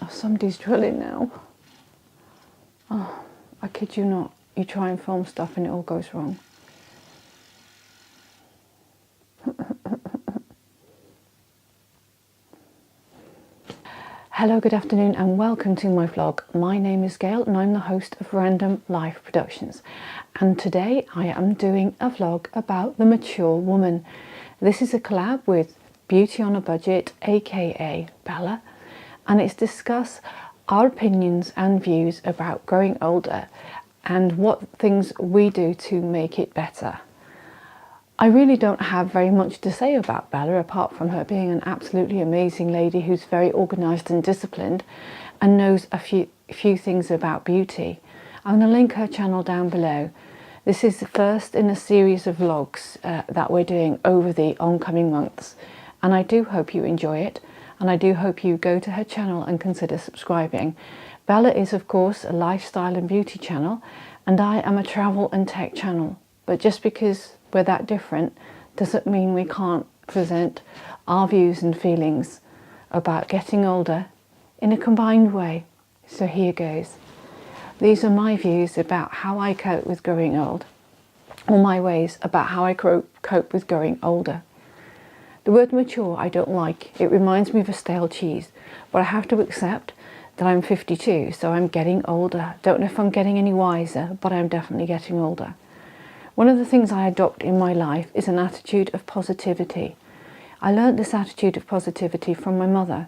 Oh, somebody's drilling now. Oh, I kid you not. You try and film stuff and it all goes wrong. Hello, good afternoon and welcome to my vlog. My name is Gail and I'm the host of Random Life Productions. And today I am doing a vlog about the mature woman. This is a collab with Beauty on a Budget, aka Bella, and it's discuss our opinions and views about growing older and what things we do to make it better. I really don't have very much to say about Bella apart from her being an absolutely amazing lady who's very organised and disciplined and knows a few things about beauty. I'm going to link her channel down below. This is the first in a series of vlogs that we're doing over the oncoming months, and I do hope you enjoy it, and I do hope you go to her channel and consider subscribing. Bella is of course a lifestyle and beauty channel, and I am a travel and tech channel, but just because we're that different doesn't mean we can't present our views and feelings about getting older in a combined way. So here goes. These are my views about how I cope with growing old, or my ways about how I cope with growing older. The word mature I don't like. It reminds me of a stale cheese, but I have to accept that I'm 52, so I'm getting older. Don't know if I'm getting any wiser, but I'm definitely getting older. One of the things I adopt in my life is an attitude of positivity. I learned this attitude of positivity from my mother,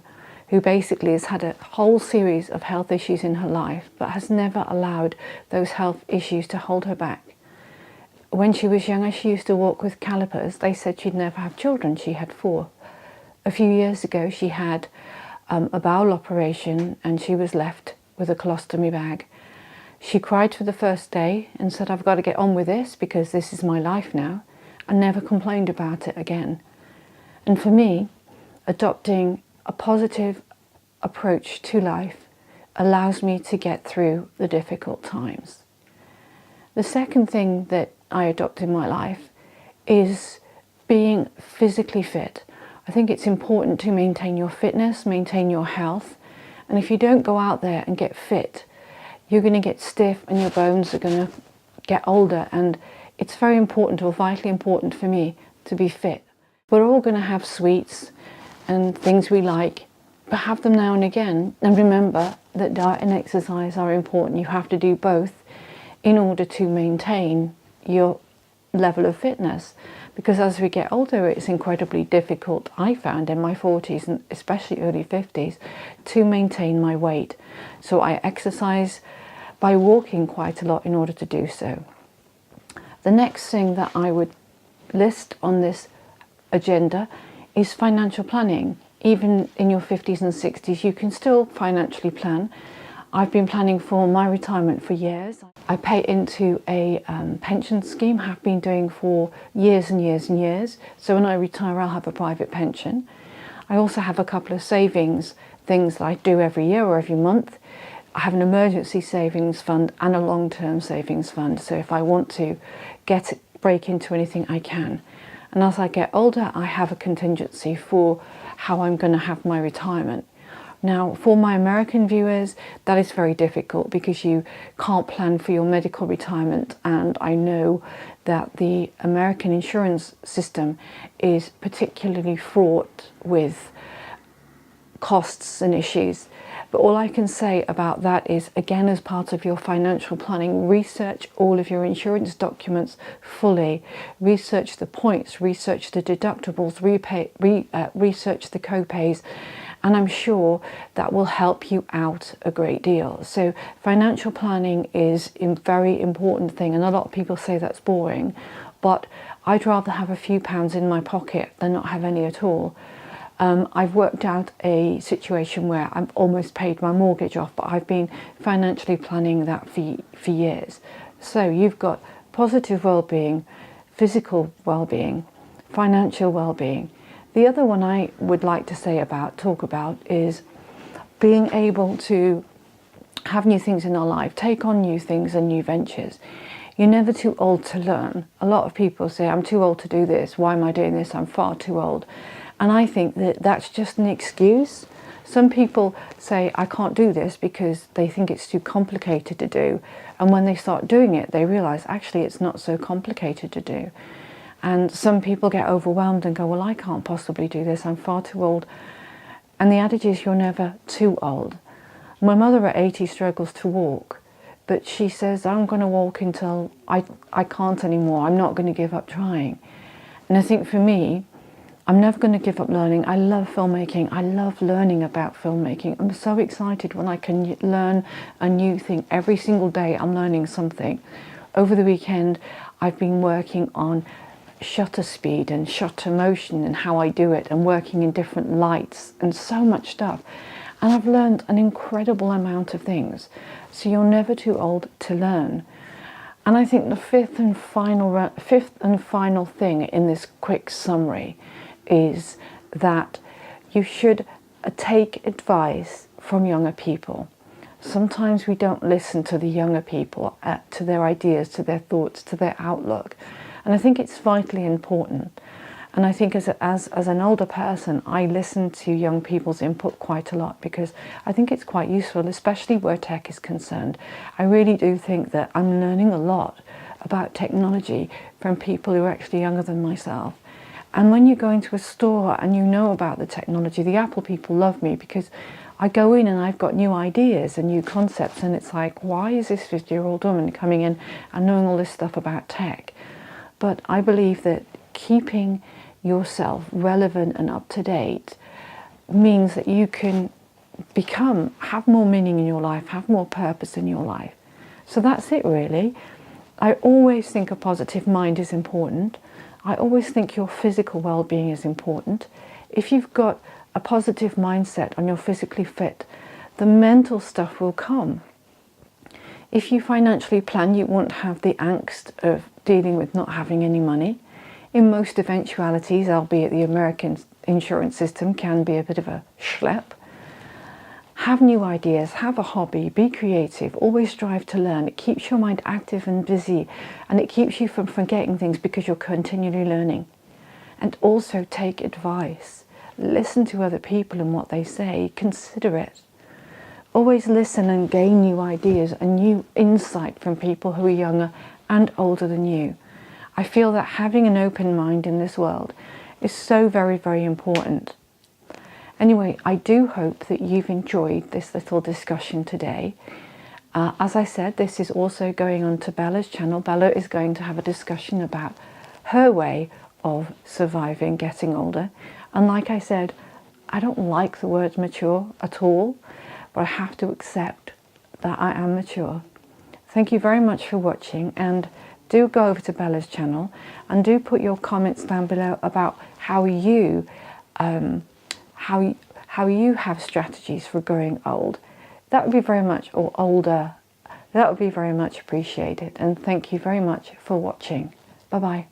who basically has had a whole series of health issues in her life, but has never allowed those health issues to hold her back. When she was younger, she used to walk with calipers. They said she'd never have children. She had 4. A few years ago, she had a bowel operation and she was left with a colostomy bag. She cried for the first day and said, I've got to get on with this because this is my life now, and never complained about it again. And for me, adopting a positive approach to life allows me to get through the difficult times. The second thing that I adopt in my life is being physically fit. I think it's important to maintain your fitness, maintain your health, and if you don't go out there and get fit, you're going to get stiff and your bones are going to get older, and it's very important, or vitally important for me, to be fit. We're all going to have sweets and things we like, but have them now and again, and remember that diet and exercise are important. You have to do both in order to maintain your level of fitness, because as we get older it's incredibly difficult, I found in my 40s and especially early 50s, to maintain my weight. So I exercise by walking quite a lot in order to do so. The next thing that I would list on this agenda is financial planning. Even in your 50s and 60s you can still financially plan. I've been planning for my retirement for years. I pay into a pension scheme, have been doing for years and years and years. So when I retire, I'll have a private pension. I also have a couple of savings things that I do every year or every month. I have an emergency savings fund and a long-term savings fund. So if I want to break into anything, I can. And as I get older, I have a contingency for how I'm going to have my retirement. Now, for my American viewers, that is very difficult because you can't plan for your medical retirement, and I know that the American insurance system is particularly fraught with costs and issues. But all I can say about that is, again, as part of your financial planning, research all of your insurance documents fully, research the points, research the deductibles, research the co-pays, and I'm sure that will help you out a great deal. So financial planning is a very important thing, and a lot of people say that's boring, but I'd rather have a few pounds in my pocket than not have any at all. I've worked out a situation where I've almost paid my mortgage off, but I've been financially planning that for years. So you've got positive well-being, physical well-being, financial well-being. The other one I would like to talk about is being able to have new things in our life, take on new things and new ventures. You're never too old to learn. A lot of people say, I'm too old to do this. Why am I doing this? I'm far too old. And I think that that's just an excuse. Some people say, I can't do this because they think it's too complicated to do. And when they start doing it, they realize actually it's not so complicated to do. And some people get overwhelmed and go, well, I can't possibly do this, I'm far too old. And the adage is, you're never too old. My mother at 80 struggles to walk, but she says, I'm going to walk until I can't anymore. I'm not going to give up trying. And I think for me, I'm never going to give up learning. I love filmmaking. I love learning about filmmaking. I'm so excited when I can learn a new thing. Every single day I'm learning something. Over the weekend, I've been working on shutter speed and shutter motion and how I do it, and working in different lights and so much stuff. And I've learned an incredible amount of things. So you're never too old to learn. And I think the fifth and final thing in this quick summary is that you should take advice from younger people. Sometimes we don't listen to the younger people, to their ideas, to their thoughts, to their outlook. And I think it's vitally important. And I think as an older person, I listen to young people's input quite a lot, because I think it's quite useful, especially where tech is concerned. I really do think that I'm learning a lot about technology from people who are actually younger than myself. And when you go into a store and you know about the technology, the Apple people love me, because I go in and I've got new ideas and new concepts, and it's like, why is this 50-year-old woman coming in and knowing all this stuff about tech? But I believe that keeping yourself relevant and up to date means that you can have more meaning in your life, have more purpose in your life. So that's it really. I always think a positive mind is important. I always think your physical well-being is important. If you've got a positive mindset and you're physically fit, the mental stuff will come. If you financially plan, you won't have the angst of dealing with not having any money. In most eventualities, albeit the American insurance system can be a bit of a schlep. Have new ideas, have a hobby, be creative, always strive to learn. It keeps your mind active and busy, and it keeps you from forgetting things because you're continually learning. And also take advice. Listen to other people and what they say, consider it. Always listen and gain new ideas and new insight from people who are younger and older than you. I feel that having an open mind in this world is so very, very important. Anyway, I do hope that you've enjoyed this little discussion today. As I said, this is also going on to Bella's channel. Bella is going to have a discussion about her way of surviving getting older. And like I said, I don't like the word mature at all, but I have to accept that I am mature. Thank you very much for watching, and do go over to Bella's channel and do put your comments down below about how you have strategies for growing old. That would be very much, or older, that would be very much appreciated. And thank you very much for watching. Bye bye.